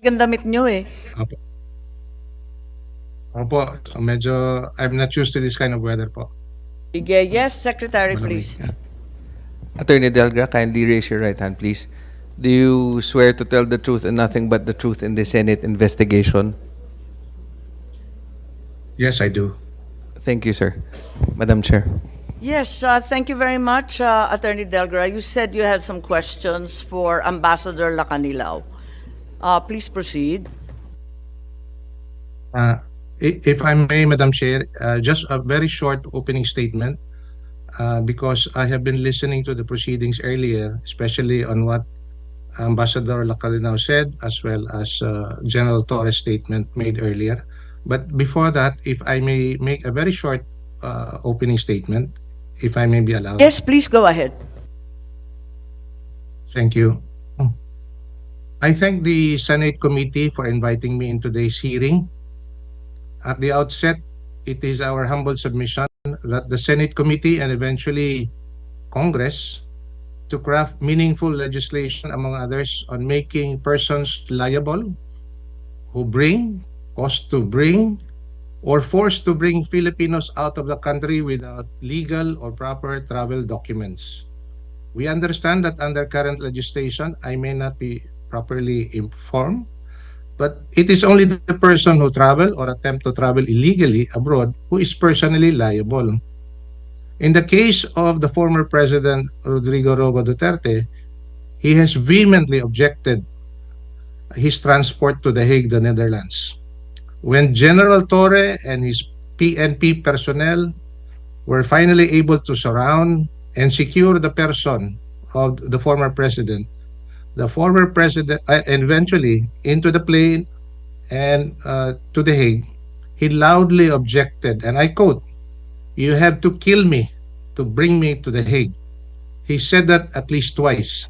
Ang damit nyo eh. Opo. Opo, so medyo I'm not used to this kind of weather po. Sige, yes, Secretary, Malamig. please. Attorney Delgra, kindly raise your right hand, please. Do you swear to tell the truth and nothing but the truth in the Senate investigation? Yes, I do. Thank you, sir. Madam Chair. Yes, thank you very much, Attorney Delgra. You said you had some questions for Ambassador Lacanilao. Please proceed. If I may, Madam Chair, just a very short opening statement, because I have been listening to the proceedings earlier, especially on what Ambassador Lacanilao said, as well as General Torres' statement made earlier. But before that, if I may make a very short opening statement, if I may be allowed. Yes, please go ahead. Thank you. I thank the Senate committee for inviting me in today's hearing. At the outset, it is our humble submission that the Senate committee and eventually Congress to craft meaningful legislation, among others, on making persons liable who bring, cause to bring, or forced to bring Filipinos out of the country without legal or proper travel documents. We understand that under current legislation, I may not be properly informed, but it is only the person who travel or attempt to travel illegally abroad who is personally liable. In the case of the former President Rodrigo Roa Duterte, he has vehemently objected his transport to The Hague, the Netherlands. When General Torre and his PNP personnel were finally able to surround and secure the person of the former president eventually into the plane and to The Hague, he loudly objected, and I quote, "You have to kill me to bring me to The Hague." He said that at least twice.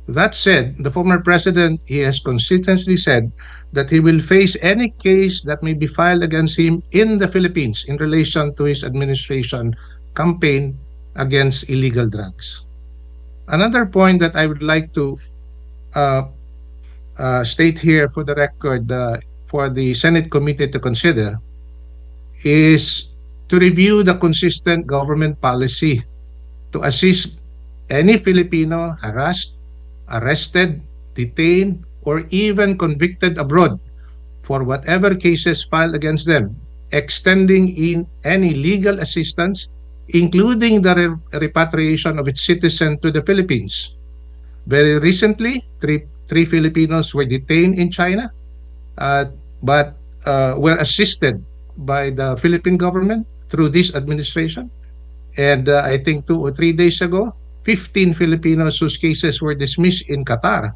That said, the former president, he has consistently said that he will face any case that may be filed against him in the Philippines in relation to his administration campaign against illegal drugs. Another point that I would like to state here for the record for the Senate committee to consider is to review the consistent government policy to assist any Filipino harassed, arrested, detained, or even convicted abroad for whatever cases filed against them, extending in any legal assistance, including the repatriation of its citizen to the Philippines. Very recently, three Filipinos were detained in China, but were assisted by the Philippine government through this administration. And I think 2 or 3 days ago, 15 Filipinos whose cases were dismissed in Qatar,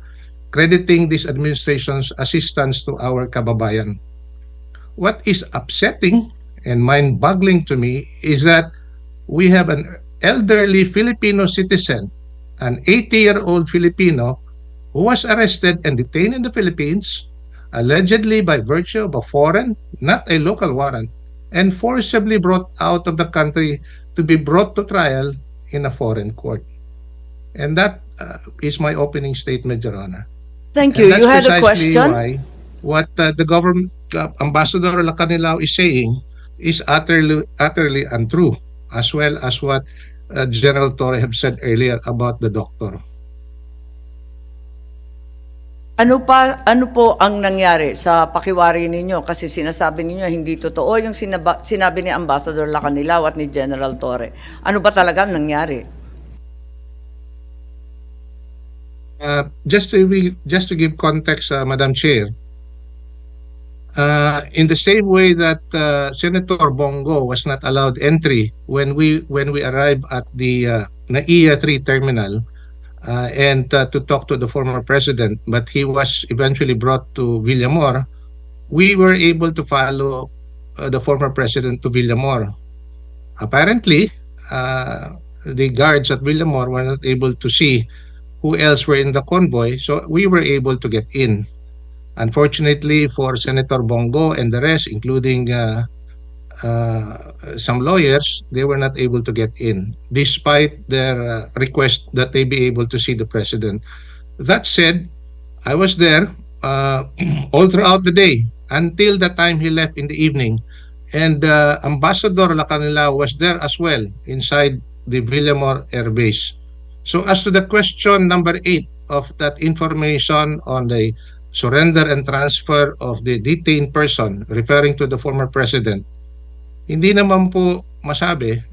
crediting this administration's assistance to our kababayan. What is upsetting and mind-boggling to me is that we have an elderly Filipino citizen, an 80-year-old Filipino, who was arrested and detained in the Philippines, allegedly by virtue of a foreign, not a local warrant, and forcibly brought out of the country to be brought to trial in a foreign court. And that is my opening statement, Your Honor. Thank And you. that's You had a precisely question? why what the government, Ambassador Lacanilao is saying is utterly untrue, as well as what General Torre have said earlier about the doctor. Ano po ang nangyari sa pakiwari ninyo? Kasi sinasabi ninyo hindi totoo yung sinabi ni Ambassador Lacanilao at ni General Torre. Ano ba talaga ang nangyari? Just to give context, Madam Chair, in the same way that Senator Bongo was not allowed entry when we arrived at the NAIA 3 terminal and to talk to the former president, but he was eventually brought to Villamor, we were able to follow the former president to Villamor. Apparently, the guards at Villamor were not able to see who else were in the convoy, so we were able to get in. Unfortunately for Senator Bongo and the rest, including some lawyers, they were not able to get in, despite their request that they be able to see the president. That said, I was there all throughout the day until the time he left in the evening. And Ambassador Lacanilao was there as well inside the Villamor Air Base. So as to the question number 8 of that information on the surrender and transfer of the detained person referring to the former president, hindi naman po masabi.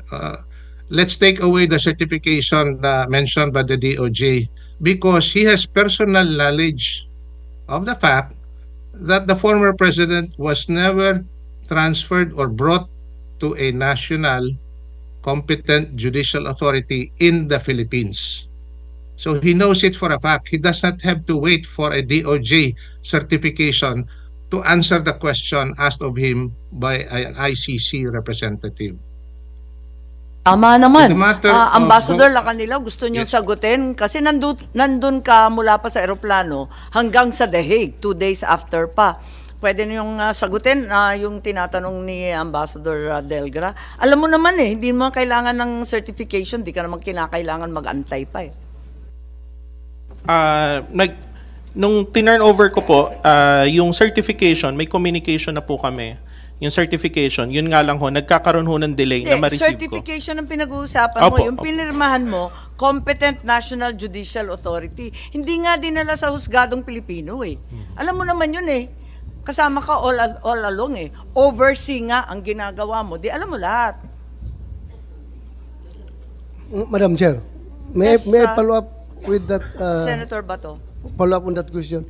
Let's take away the certification mentioned by the DOJ because he has personal knowledge of the fact that the former president was never transferred or brought to a national competent judicial authority in the Philippines. So he knows it for a fact. He does not have to wait for a DOJ certification to answer the question asked of him by an ICC representative. Tama naman. In the matter of Ambassador Lacanilao, gusto niyong Yes. sagutin kasi nandun ka mula pa sa eroplano hanggang sa The Hague, 2 days after pa. Pwede niyong sagutin yung tinatanong ni Ambassador Delgra. Alam mo naman hindi mo kailangan ng certification, di ka naman kinakailangan mag-antay pa eh. Nung tinurn over ko po, yung certification, may communication na po kami. Yung certification, yun nga lang ho, nagkakaroon ho ng delay na ma-receive ko. Certification ang pinag-uusapan mo, Opo, yung opo. pinirmahan mo, Competent National Judicial Authority. Hindi nga dinala sa husgadong Pilipino eh. Alam mo naman yun eh. Kasama ka all along eh. Oversee nga ang ginagawa mo. Di alam mo lahat. Madam Chair, may Yes, I follow up with that Senator Bato. follow up on that question?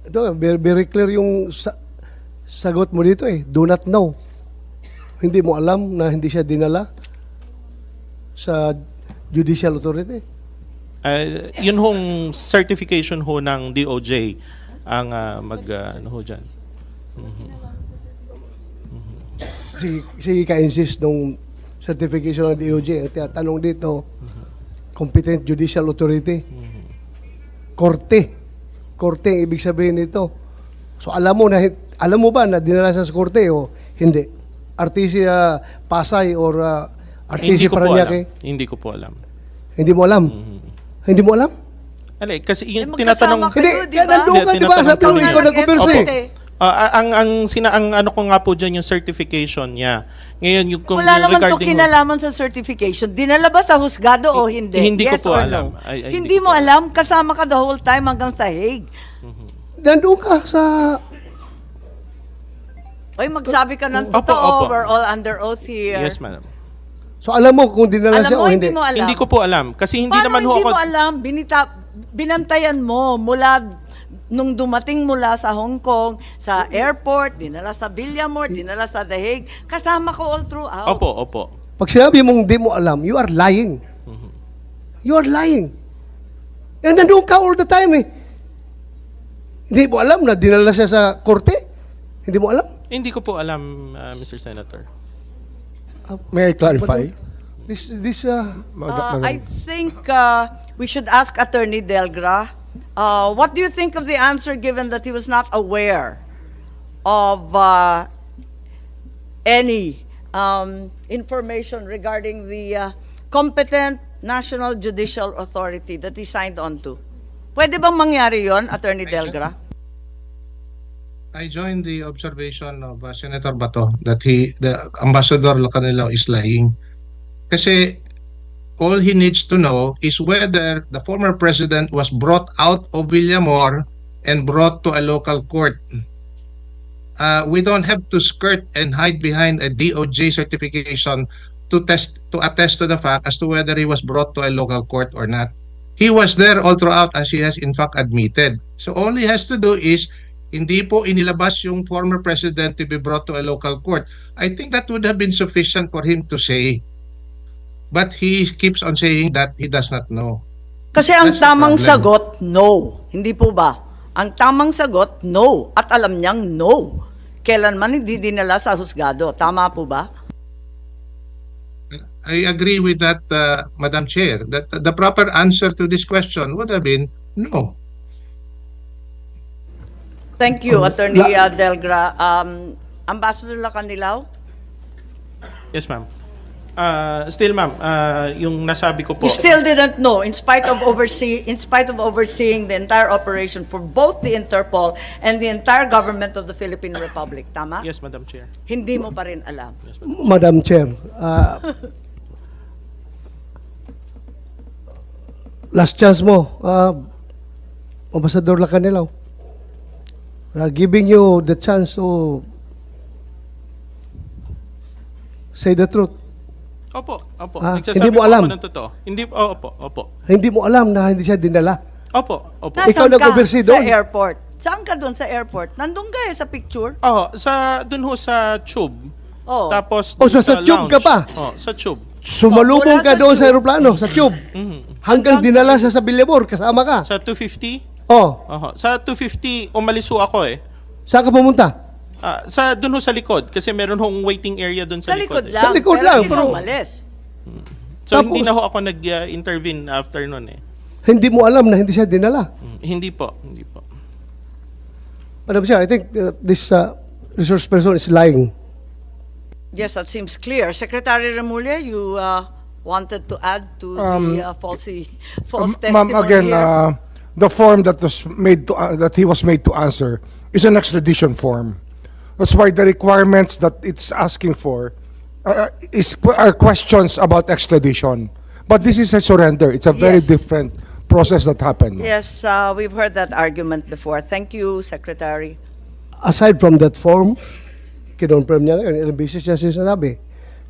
Ito, very clear yung sagot mo dito eh. Do not know. Hindi mo alam na hindi siya dinala sa judicial authority. Yun hong certification ho ng DOJ ang ano ho dyan. Sige ka-insist nung certification ng DOJ. Ang tinatanong dito, competent judicial authority. Korte. Korte ang ibig sabihin nito. So alam mo ba na dinala sa korte o hindi? RTC Pasay or RTC Paranaque? Hindi ko po alam. Hindi mo alam? Hindi mo alam? Alay, kasi yung magkasama tinatanong... kayo, Hindi, di ba? nandun ka, di ba? Sabi mo, ikaw nag-converse eh. ang ano ko nga po dyan yung certification niya. Ngayon yung kung Wala naman to regarding kinalaman sa certification. Dinala ba sa husgado o hindi? Hindi ko Yes po or alam. no? Ay, Hindi mo alam? Kasama ka the whole time hanggang sa Hague. Nandun ka sa... Oy, magsabi ka ng Opo, totoo. opo. We're all under oath here. Yes, madam. So alam mo kung dinala Alam siya mo, o hindi hindi? mo alam. Hindi ko po alam kasi hindi Paano naman ho hindi ako mo alam? Binantayan mo mula nung dumating mula sa Hong Kong, sa airport, dinala sa Villamor, dinala sa The Hague. Kasama ko all throughout. Opo. Pag sinabi mong di mo alam, you are lying. You are lying. And nandun ka all the time eh. Hindi mo alam na dinala siya sa korte? Hindi mo alam? Hindi ko po alam, Mr. Senator. May I clarify? I think we should ask Attorney Delgra, what do you think of the answer given that he was not aware of any information regarding the competent National Judicial Authority that he signed on to? Pwede bang mangyari yon, Attorney Delgra? I join the observation of Senator Bato that the Ambassador Lacanilao is lying. Kasi all he needs to know is whether the former president was brought out of Villamor and brought to a local court. We don't have to skirt and hide behind a DOJ certification to attest to the fact as to whether he was brought to a local court or not. He was there all throughout as he has in fact admitted. So all he has to do is hindi po inilabas yung former president to be brought to a local court. I think that would have been sufficient for him to say. But he keeps on saying that he does not know. Kasi ang That's the tamang problem. sagot, no. Hindi po ba? Ang tamang sagot, no. At alam niyang no. Kailanman hindi dinala sa husgado. Tama po ba? I agree with that, Madam Chair, that the proper answer to this question would have been no. Thank you, Attorney Delgra. Ambassador Lacanilao? Yes, ma'am. Still, ma'am, yung nasabi ko po. You still didn't know, in spite of overseeing the entire operation for both the Interpol and the entire government of the Philippine Republic. Tama? Yes, Madam Chair. Hindi mo pa rin alam. Madam Chair, last chance mo, Ambassador Lacanilaw. We are giving you the chance to say the truth. Opo. Hindi Nagsasabi mo po alam? ako ng totoo. Hindi, opo. Hindi mo alam na hindi siya dinala. Opo. Ikaw Nasaan nag-oversee ka doon? sa airport? Saan ka doon sa airport? Nandun ka sa picture? Dun ho sa tube. Oh. Tapos Oh, dun so sa tube lounge. ka pa? Sa tube. Sumalubong Wala ka sa doon sa tube. aeroplano, sa tube. Hanggang dinala sa Billabor, kasama ka. Sa 250? Oh, Sa 250, umalis ho ako eh. saan ka pumunta? Dun ho sa likod. Kasi meron hong waiting area dun sa, Sa likod eh. lang. Sa likod pero lang, hindi pero- ka umalis. So, Tapos- hindi na ho ako nag-intervene after nun eh. Hindi mo alam na hindi siya dinala. Hindi po. Madam Chair, I think this resource person is lying. Yes, that seems clear. Secretary Remulla, you wanted to add to the false Ma'am, testimony again, here. the form that was made to that he was made to answer is an extradition form. That's why the requirements that it's asking for are questions about extradition. But this is a surrender. It's a very Yes. different process that happened. Yes, we've heard that argument before. Thank you, Secretary. Aside from that form, kinonfirm niya ngayon, ilang beses niya sinasabi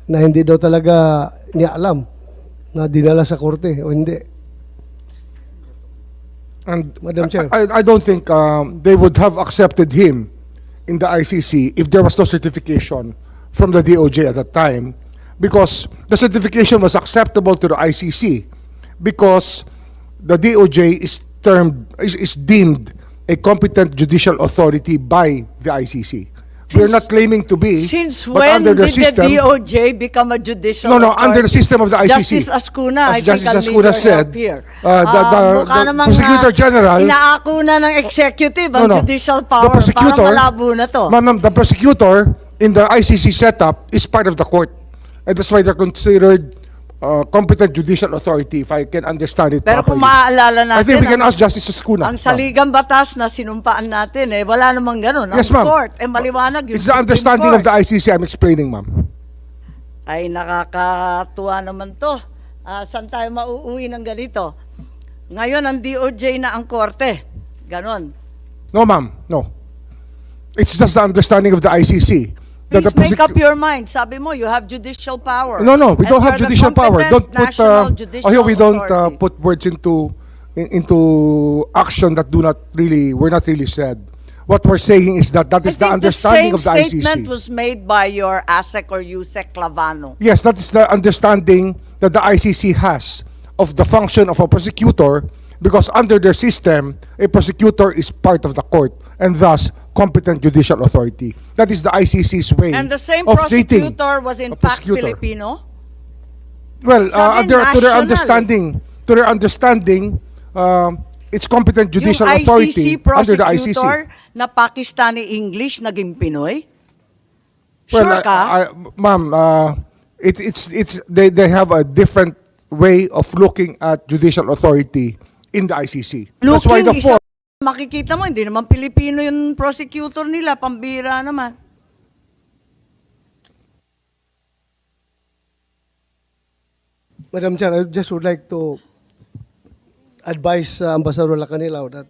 na hindi daw talaga niya alam na dinala sa korte o hindi. And Madam Chair. I don't think they would have accepted him in the ICC if there was no certification from the DOJ at that time, because the certification was acceptable to the ICC because the DOJ is deemed a competent judicial authority by the ICC. We're not claiming to be, Since but when under did the system, the DOJ become a judicial No, under the authority? system of the ICC. Justice Ascuna, I As think Justice I'll need Ascuna your said, help here. the Mukha namang, Prosecutor General- inaako na ng executive ang judicial power. Parang malabo na to. Ma'am, the prosecutor in the ICC setup is part of the court. And that's why they're considered competent judicial authority, if I can understand it Pero kung properly. maaalala natin, I think we can ask Justice Ascuna. ang saligang batas na sinumpaan natin, wala namang ganun. Yes, Ang ma'am. court, maliwanag yung It's the Supreme understanding of Court. the ICC I'm explaining, ma'am. Ay, nakakatuwa naman to. Saan tayo mauuwi ng ganito? Ngayon, ang DOJ na ang korte. Ganon. No, ma'am, no. It's just the understanding of the ICC. that the Please make up prosecu- your mind. Sabi mo, you have judicial power. No, we And don't have you're the judicial power. competent Don't put national judicial here we don't authority. put words into action that were not really said. What we're saying is that I is the think understanding of the same statement ICC. was made by your ASEC or USEC Clavano. Yes, that is the understanding that the ICC has of the function of a prosecutor, because under their system, a prosecutor is part of the court and thus competent judicial authority. That is the ICC's way And the same of treating prosecutor was in a fact prosecutor. Filipino? Well, Sabi, to their national understanding, it's competent judicial Yung authority ICC under the prosecutor ICC. na Pakistani English naging Pinoy? Well, Sure ka? ma'am, they have a different way of looking at judicial authority in the ICC. That's why the Looking, form. makikita mo, hindi naman Pilipino yung prosecutor nila, pambira naman. Madam Chair, I just would like to advise Ambassador Lacanilaw that,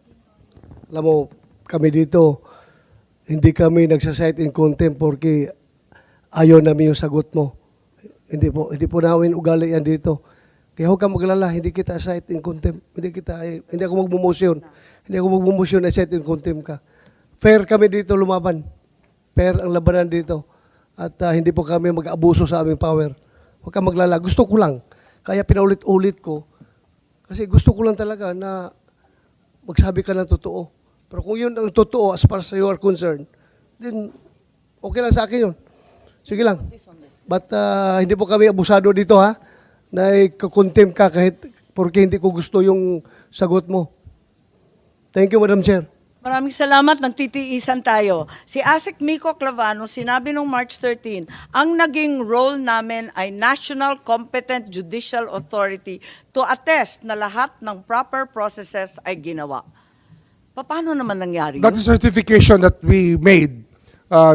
alam mo, kami dito, hindi kami nagsasite in contempt porque ayaw namin yung sagot mo. Hindi po namin ugali yan dito. Kaya huwag kang maglala, hindi kita cite in contempt. Hindi ako magmumosyon. Hindi ako magmumosyon na cite in contempt ka. Fair kami dito lumaban. Fair ang labanan dito. At hindi po kami mag-abuso sa aming power. Huwag kang maglala. Gusto ko lang. Kaya pinaulit-ulit ko. Kasi gusto ko lang talaga na magsabi ka ng totoo. Pero kung yun ang totoo as far as you are concerned, then okay lang sa akin yun. Sige lang. But hindi po kami abusado dito ha, na ikakontempt ka kahit porque hindi ko gusto yung sagot mo. Thank you, Madam Chair. Maraming salamat, nagtitiisan tayo. Si Asik Miko Clavano, sinabi nung March 13, ang naging role namin ay National Competent Judicial Authority to attest na lahat ng proper processes ay ginawa. Paano naman nangyari That yun? is certification that we made,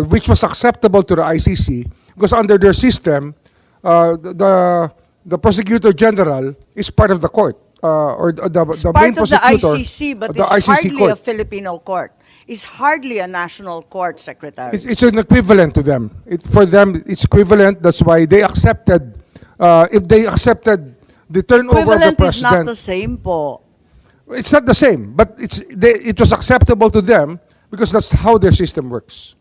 which was acceptable to the ICC, because under their system, the prosecutor general is part of the court, or the It's main part of the prosecutor ICC, but of the it's ICC hardly court. a Filipino court. It's hardly a national court, Secretary. It's an equivalent to them. For them, it's equivalent. That's why they accepted. If they accepted the turnover of the Equivalent is not president, the same po. it's not the same. But it was acceptable to them because that's how their system works.